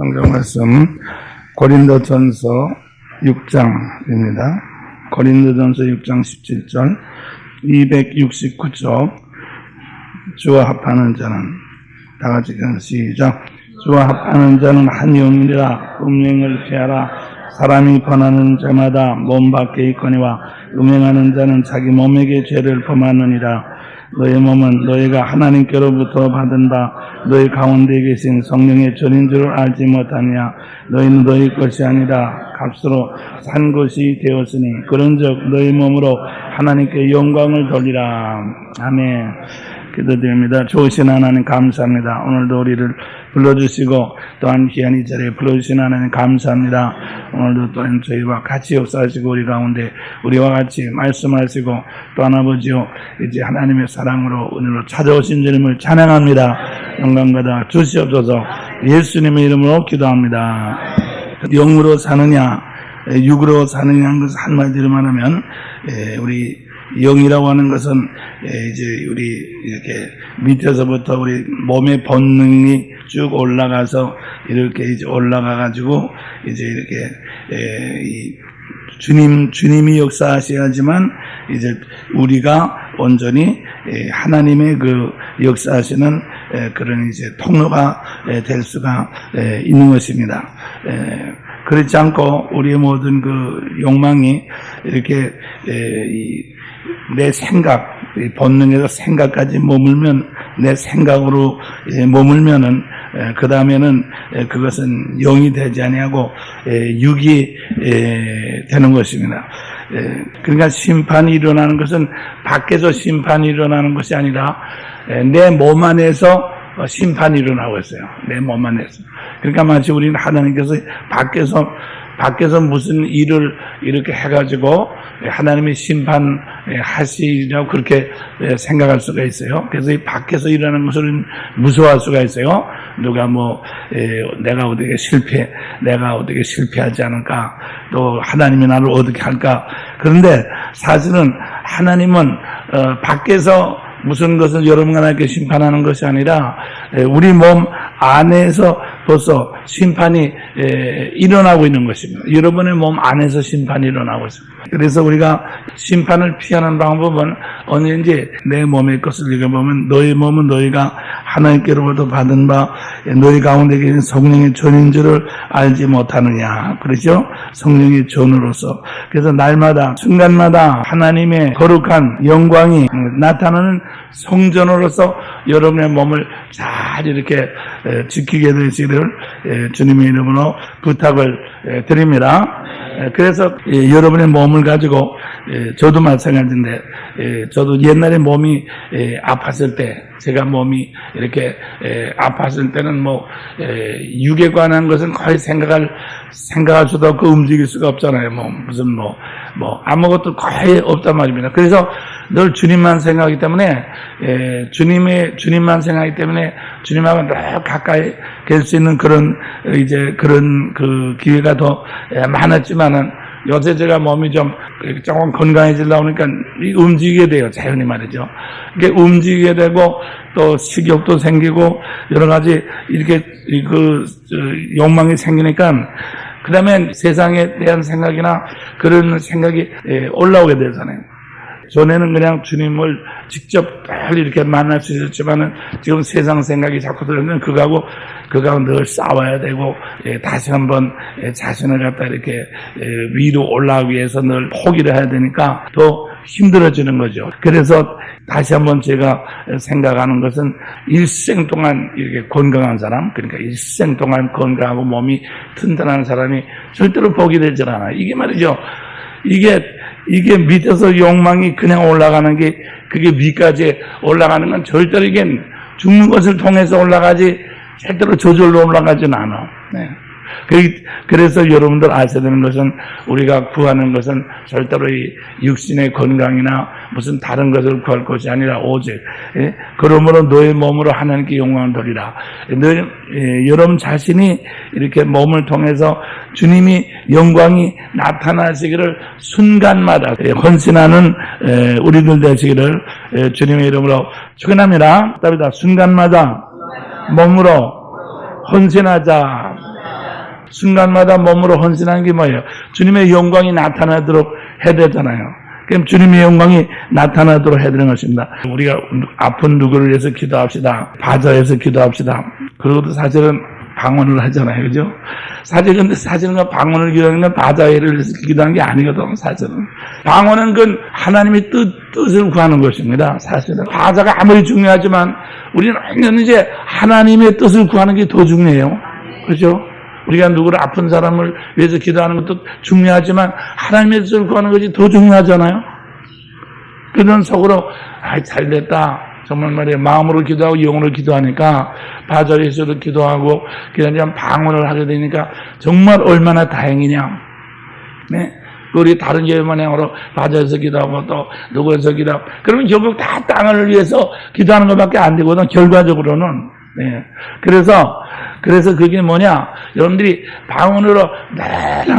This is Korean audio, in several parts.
성경 말씀 고린도전서 6장입니다. 고린도전서 6장 17절 269쪽 주와 합하는 자는 다같이 시작. 주와 합하는 자는 한 영이라 음행을 피하라. 사람이 번하는 자마다 몸 밖에 있거니와 음행하는 자는 자기 몸에게 죄를 범하느니라. 너의 몸은 너희가 하나님께로부터 받은 바 너희 가운데 계신 성령의 전인 줄 알지 못하느냐. 너희는 너희 것이 아니라 값으로 산 것이 되었으니 그런즉 너희 몸으로 하나님께 영광을 돌리라. 아멘. 기도드립니다. 좋으신 하나님 감사합니다. 오늘도 우리를 불러주시고 또한 귀한 이 자리에 불러주신 하나님 감사합니다. 오늘도 또한 저희와 같이 역사하시고 우리 가운데 우리와 같이 말씀하시고 또한 아버지요 이제 하나님의 사랑으로 은혜로 찾아오신 주님을 찬양합니다. 영광받아 주시옵소서. 예수님의 이름으로 기도합니다. 영으로 사느냐 육으로 사느냐 하는 것을 한마디로 말하면 우리 영이라고 하는 것은 이제 우리 이렇게 밑에서부터 우리 몸의 본능이 쭉 올라가서 이렇게 이제 올라가가지고 이제 이렇게 이 주님이 역사하셔야지만 이제 우리가 온전히 하나님의 그 역사하시는 그런 이제 통로가 될 수가 있는 것입니다. 그렇지 않고 우리의 모든 그 욕망이 이렇게 내 생각, 본능에서 생각까지 머물면 내 생각으로 머물면은 그 다음에는 그것은 영이 되지 아니하고 육이 되는 것입니다. 그러니까 심판이 일어나는 것은 밖에서 심판이 일어나는 것이 아니라 내 몸 안에서 심판이 일어나고 있어요. 내 몸 안에서. 그러니까 마치 우리는 하나님께서 밖에서 무슨 일을 이렇게 해가지고 하나님이 심판하시라고 그렇게 생각할 수가 있어요. 그래서 이 밖에서 일어나는 것을 무서워할 수가 있어요. 누가 내가 어떻게 실패하지 않을까, 또 하나님이 나를 어떻게 할까. 그런데 사실은 하나님은 밖에서 무슨 것을 여러분에게 심판하는 것이 아니라 우리 몸 안에서 벌써 심판이 일어나고 있는 것입니다. 여러분의 몸 안에서 심판이 일어나고 있습니다. 그래서 우리가 심판을 피하는 방법은 언제인지 내 몸의 것을 읽어보면 너희 몸은 너희가 하나님께로부터 받은 바 너희 가운데 계신 성령의 전인 줄을 알지 못하느냐. 그렇죠? 성령의 전으로서. 그래서 날마다 순간마다 하나님의 거룩한 영광이 나타나는 성전으로서 여러분의 몸을 잘 이렇게 지키게 되시기를 주님의 이름으로 부탁을 드립니다. 그래서 여러분의 몸을 가지고 저도 마찬가지인데 저도 옛날에 몸이 아팠을 때 제가 몸이 이렇게 아팠을 때는 육에 관한 것은 거의 생각할 수도 없고 움직일 수가 없잖아요. 무슨 아무것도 거의 없단 말입니다. 그래서 늘 주님만 생각하기 때문에 주님만 생각하기 때문에 주님하고 늘 가까이 갈 수 있는 그런 그 기회가 더 많았지만은 요새 제가 몸이 조금 건강해지려고 하니까 움직이게 돼요. 자연히 말이죠. 이게 움직이게 되고 또 식욕도 생기고 여러 가지 이렇게 욕망이 생기니까 그 다음에 세상에 대한 생각이나 그런 생각이 올라오게 되잖아요. 전에는 그냥 주님을 직접 이렇게 만날 수 있었지만은 지금 세상 생각이 자꾸 들으면 그거하고 늘 싸워야 되고 다시 한번 자신을 갖다 이렇게 위로 올라가기 위해서 늘 포기를 해야 되니까 더 힘들어지는 거죠. 그래서 다시 한번 제가 생각하는 것은 일생 동안 이렇게 건강한 사람, 그러니까 일생 동안 건강하고 몸이 튼튼한 사람이 절대로 포기되질 않아요. 이게 말이죠. 이게 밑에서 욕망이 그냥 올라가는 게 그게 위까지 올라가는 건 절대로 이게 죽는 것을 통해서 올라가지 절대로 저절로 올라가지는 않아. 네. 그래서 여러분들 아셔야 되는 것은 우리가 구하는 것은 절대로 이 육신의 건강이나 무슨 다른 것을 구할 것이 아니라 오직 그러므로 너의 몸으로 하나님께 영광을 돌리라. 여러분 자신이 이렇게 몸을 통해서 주님이 영광이 나타나시기를 순간마다 헌신하는 우리들 되시기를 주님의 이름으로 축원합니다. 답이다. 순간마다 몸으로 헌신하자. 순간마다 몸으로 헌신하는 게 뭐예요? 주님의 영광이 나타나도록 해야 되잖아요. 그럼 주님의 영광이 나타나도록 해야 되는 것입니다. 우리가 아픈 누구를 위해서 기도합시다. 바자에서 기도합시다. 그러고도 사실은 방언을 하잖아요. 그죠? 사실은 방언을 기도하는 건 바자회를 위해서 기도하는 게 아니거든, 사실은. 방언은 그건 하나님의 뜻을 구하는 것입니다, 사실은. 바자가 아무리 중요하지만 우리는 이제 하나님의 뜻을 구하는 게 더 중요해요. 그죠? 우리가 누구를 아픈 사람을 위해서 기도하는 것도 중요하지만 하나님의 뜻을 구하는 것이 더 중요하잖아요. 그런 속으로 잘 됐다. 정말 말이에요. 마음으로 기도하고 영으로 기도하니까 바자회에서도 기도하고 그냥 방언을 하게 되니까 정말 얼마나 다행이냐. 네. 우리 다른 예배만으로 바자회에서 기도하고 또 누구에서 기도하고 그러면 결국 다 땅을 위해서 기도하는 것밖에 안 되거든. 결과적으로는. 네. 그래서 그게 뭐냐? 여러분들이 방언으로 늘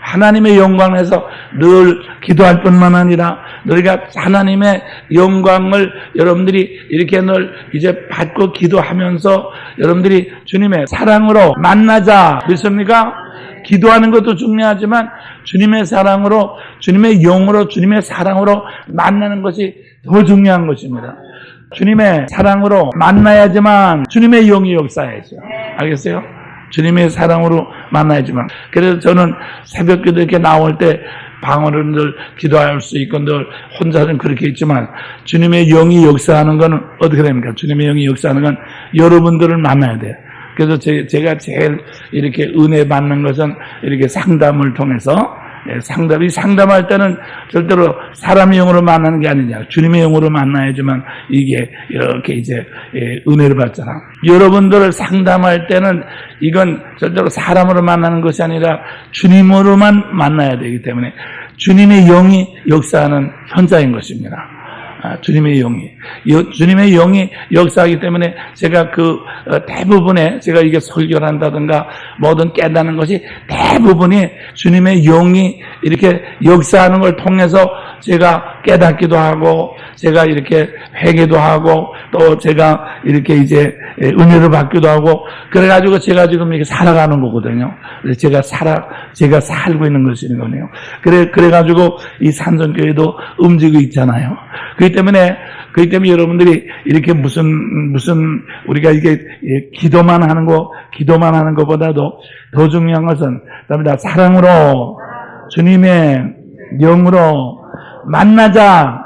하나님의 영광에서 늘 기도할 뿐만 아니라 너희가 하나님의 영광을 여러분들이 이렇게 늘 이제 받고 기도하면서 여러분들이 주님의 사랑으로 만나자. 믿습니까? 기도하는 것도 중요하지만 주님의 사랑으로, 주님의 영으로, 주님의 사랑으로 만나는 것이 더 중요한 것입니다. 주님의 사랑으로 만나야지만 주님의 영이 역사해야죠. 알겠어요? 주님의 사랑으로 만나야지만. 그래서 저는 새벽기도 이렇게 나올 때 방언을 늘 기도할 수 있고 늘 혼자는 그렇게 있지만 주님의 영이 역사하는 건 어떻게 됩니까? 주님의 영이 역사하는 건 여러분들을 만나야 돼요. 그래서 제가 제일 이렇게 은혜 받는 것은 이렇게 상담을 통해서 상담할 때는 절대로 사람의 영으로 만나는 게 아니냐. 주님의 영으로 만나야지만 이게 이렇게 이제 은혜를 받잖아. 여러분들을 상담할 때는 이건 절대로 사람으로 만나는 것이 아니라 주님으로만 만나야 되기 때문에 주님의 영이 역사하는 현장인 것입니다. 주님의 영이 역사하기 때문에 제가 대부분의 제가 이게 설교를 한다든가 뭐든 깨닫는 것이 대부분이 주님의 영이 이렇게 역사하는 걸 통해서 제가 깨닫기도 하고 제가 이렇게 회개도 하고 또 제가 이렇게 이제 은혜를 받기도 하고 그래가지고 제가 지금 이렇게 살아가는 거거든요. 제가 살고 있는 것이거든요. 그래가지고 이 산성교회도 움직이고 있잖아요. 그렇기 때문에 여러분들이 이렇게 무슨 우리가 이게 기도만 하는 것보다도 더 중요한 것은 사랑으로 주님의 영으로 만나자.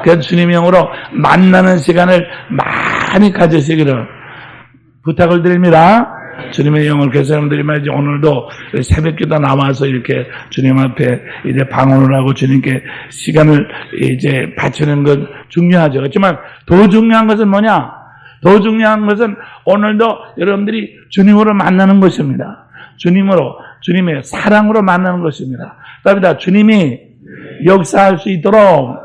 그래서 주님의 영으로 만나는 시간을 많이 가지시기를 부탁을 드립니다. 주님의 영을 그래서 여러분들이 말이죠. 오늘도 새벽기도 나와서 이렇게 주님 앞에 이제 방언을 하고 주님께 시간을 이제 바치는 건 중요하죠. 그렇지만 더 중요한 것은 뭐냐? 더 중요한 것은 오늘도 여러분들이 주님으로 만나는 것입니다. 주님의 사랑으로 만나는 것입니다. 그러니까 주님이 역사할 수 있도록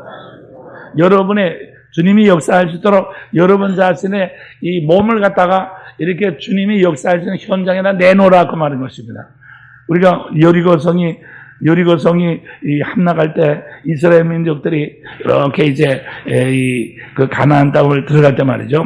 주님이 역사할 수 있도록 여러분 자신의 이 몸을 갖다가 이렇게 주님이 역사할 수 있는 현장에다 내놓으라고 말한 것입니다. 우리가 여리고성이 함락할 때 이스라엘 민족들이 이렇게 이제 그 가나안 땅을 들어갈 때 말이죠.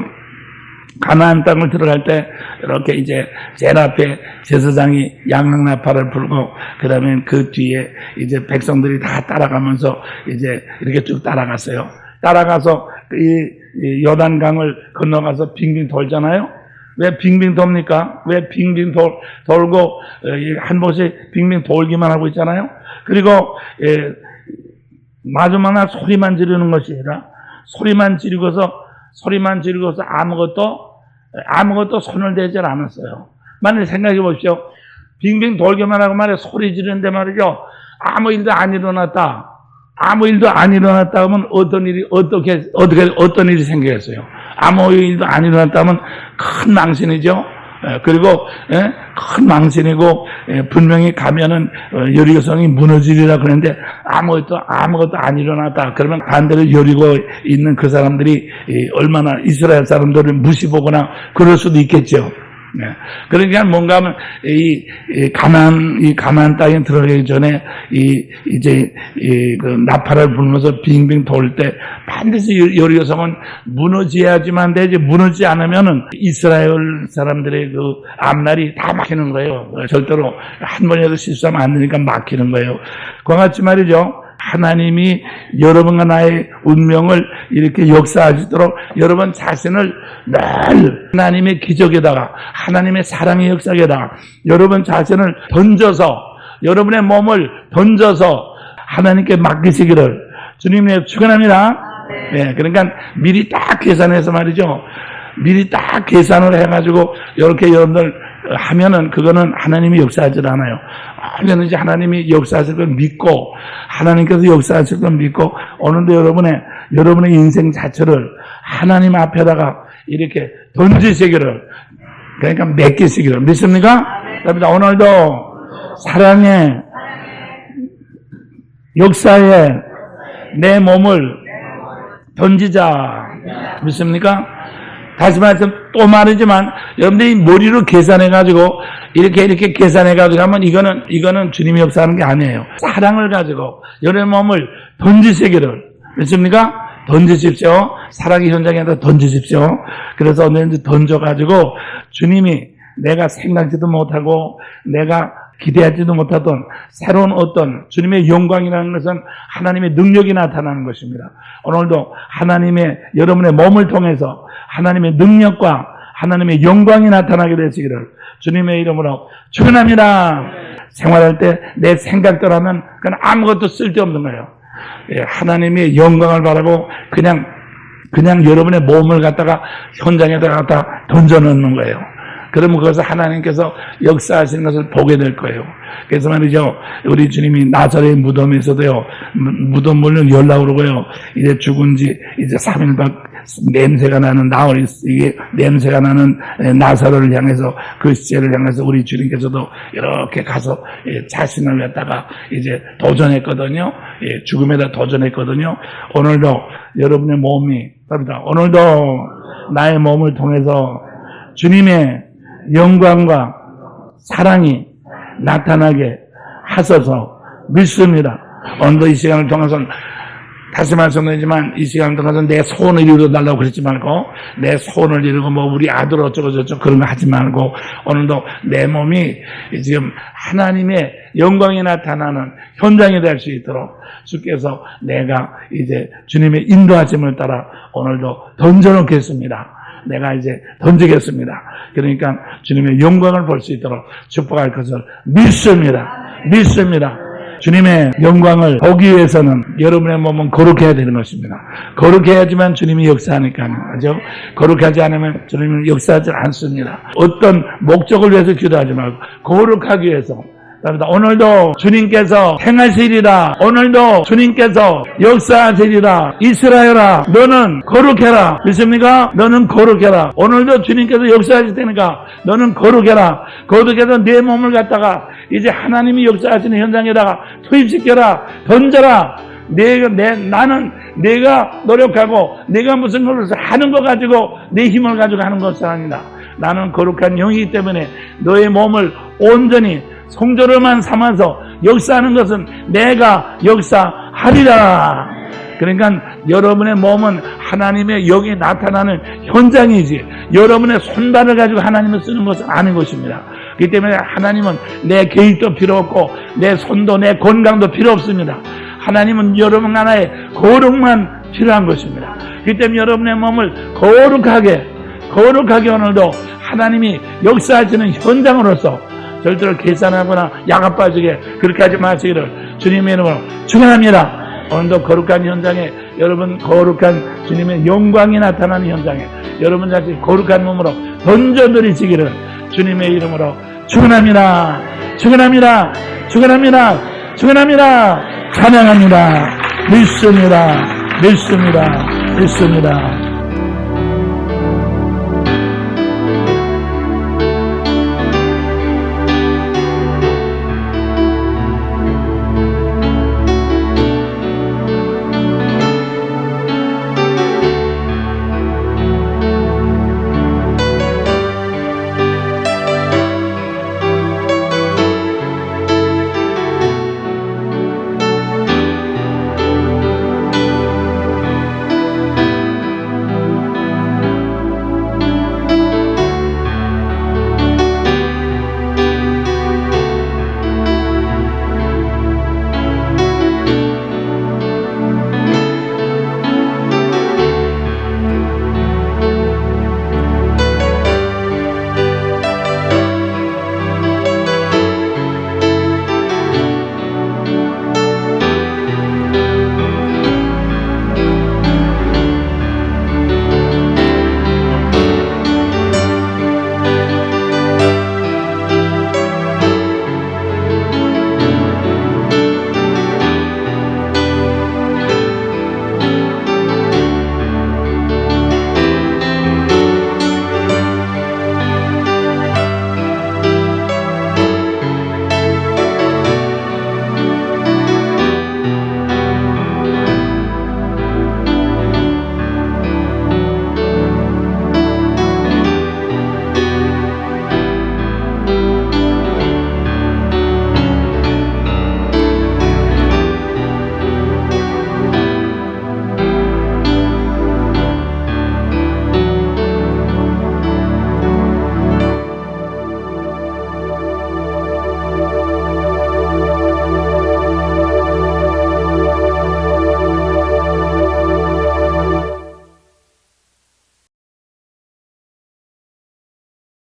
가나안 땅을 들어갈 때 이렇게 이제 제일 앞에 제사장이 양락나팔을 불고 그다음에 그 뒤에 이제 백성들이 다 따라가면서 이제 이렇게 쭉 따라갔어요. 따라가서 이 요단강을 건너가서 빙빙 돌잖아요. 왜 빙빙 돕니까? 왜 빙빙 돌고 한 번씩 빙빙 돌기만 하고 있잖아요. 그리고 마지막에 소리만 지르는 것이 아니라 소리만 지르고서 아무것도 손을 대지 않았어요. 만약에 생각해 보십시오. 빙빙 돌기만 하고 말이야 소리 지르는데 말이죠. 아무 일도 안 일어났다 하면 어떤 일이 생기겠어요? 아무 일도 안 일어났다면 큰 망신이죠. 그리고 큰 망신이고 분명히 가면은 여리고성이 무너지리라 그러는데 아무것도 안 일어났다. 그러면 반대로 여리고 있는 그 사람들이 얼마나 이스라엘 사람들을 무시보거나 그럴 수도 있겠죠. 네. 그러니까 뭔가 하면 이 가나안 땅에 들어가기 전에 그 나팔을 불면서 빙빙 돌 때 반드시 여리고성은 무너져야지만 되지, 무너지지 않으면은 이스라엘 사람들의 그 앞날이 다 막히는 거예요. 절대로 한 번이라도 실수하면 안 되니까 막히는 거예요. 그와 같이 말이죠. 하나님이 여러분과 나의 운명을 이렇게 역사하시도록 여러분 자신을 늘 하나님의 기적에다가 하나님의 사랑의 역사에다가 여러분 자신을 던져서 여러분의 몸을 던져서 하나님께 맡기시기를 주님의 축원합니다. 네, 그러니까 미리 딱 계산해서 말이죠. 미리 딱 계산을 해가지고 이렇게 여러분들 하면은 그거는 하나님이 역사하지 않아요. 언제든지 하나님이 역사하실 걸 믿고 하나님께서 역사하실 걸 믿고 오늘도 여러분의 인생 자체를 하나님 앞에다가 이렇게 던지시기를, 그러니까 맡기시기를 믿습니까? 그러니까 오늘도 사랑의 역사에 내 몸을 던지자. 믿습니까? 다시 말해서 또 말이지만 여러분들이 머리로 계산해가지고 이렇게 계산해가지고 하면 이거는 주님이 역사하는 게 아니에요. 사랑을 가지고 여러분의 몸을 던지시기를, 믿습니까? 던지십시오. 사랑의 현장에다 던지십시오. 그래서 언제든지 던져가지고 주님이 내가 생각지도 못하고 내가 기대하지도 못하던 새로운 어떤 주님의 영광이라는 것은 하나님의 능력이 나타나는 것입니다. 오늘도 여러분의 몸을 통해서 하나님의 능력과 하나님의 영광이 나타나게 되시기를 주님의 이름으로 축원합니다. 생활할 때 내 생각대로 그건 아무것도 쓸데없는 거예요. 하나님의 영광을 바라고 그냥 여러분의 몸을 갖다가 현장에다가 갖다 던져놓는 거예요. 그러면 그것을 하나님께서 역사하시는 것을 보게 될 거예요. 그래서 말이죠, 우리 주님이 나사렛 무덤에서도요, 무덤 물론 연락 오르고요, 이제 죽은 지 이제 3일밖 냄새가 나는 이게 냄새가 나는 나사로를 향해서, 그 시체를 향해서 우리 주님께서도 이렇게 가서 자신을 갖다가 이제 도전했거든요. 죽음에다 도전했거든요. 오늘도 여러분의 몸이, 오늘도 나의 몸을 통해서 주님의 영광과 사랑이 나타나게 하셔서 믿습니다. 오늘도 이 시간을 통해서 다시 말씀드리지만 이 시간을 통해서 내 소원을 이루어달라고 그러지 말고 내 소원을 이루고 우리 아들 어쩌고 저쩌고 그런 거 하지 말고 오늘도 내 몸이 지금 하나님의 영광이 나타나는 현장이 될 수 있도록 주께서 내가 이제 주님의 인도하심을 따라 오늘도 던져놓겠습니다. 내가 이제 던지겠습니다. 그러니까 주님의 영광을 볼 수 있도록 축복할 것을 믿습니다. 주님의 영광을 보기 위해서는 여러분의 몸은 거룩해야 되는 것입니다. 거룩해야지만 주님이 역사하니까 하죠. 거룩하지 않으면 주님은 역사하지 않습니다. 어떤 목적을 위해서 기도하지 말고 거룩하기 위해서. 오늘도 주님께서 행하시리라. 오늘도 주님께서 역사하시리라. 이스라엘아, 너는 거룩해라. 믿습니까? 너는 거룩해라. 오늘도 주님께서 역사하실 테니까 너는 거룩해라. 거룩해서 내 몸을 갖다가 이제 하나님이 역사하시는 현장에다가 투입시켜라. 던져라. 나는 내가 노력하고 내가 무슨 것을 하는 것 가지고 내 힘을 가지고 하는 것이 아니다. 나는 거룩한 영이기 때문에 너의 몸을 온전히 성전으로만 삼아서 역사하는 것은 내가 역사하리라. 그러니까 여러분의 몸은 하나님의 영이 나타나는 현장이지 여러분의 손발을 가지고 하나님을 쓰는 것은 아닌 것입니다. 그렇기 때문에 하나님은 내 계획도 필요 없고 내 손도 내 건강도 필요 없습니다. 하나님은 여러분 하나의 거룩만 필요한 것입니다. 그렇기 때문에 여러분의 몸을 거룩하게 오늘도 하나님이 역사하시는 현장으로서 절대로 계산하거나 야가 빠지게 그렇게 하지 마시기를 주님의 이름으로 축원합니다. 오늘도 거룩한 현장에 여러분 거룩한 주님의 영광이 나타나는 현장에 여러분 자신 거룩한 몸으로 던져드리시기를 주님의 이름으로 축원합니다. 찬양합니다. 믿습니다.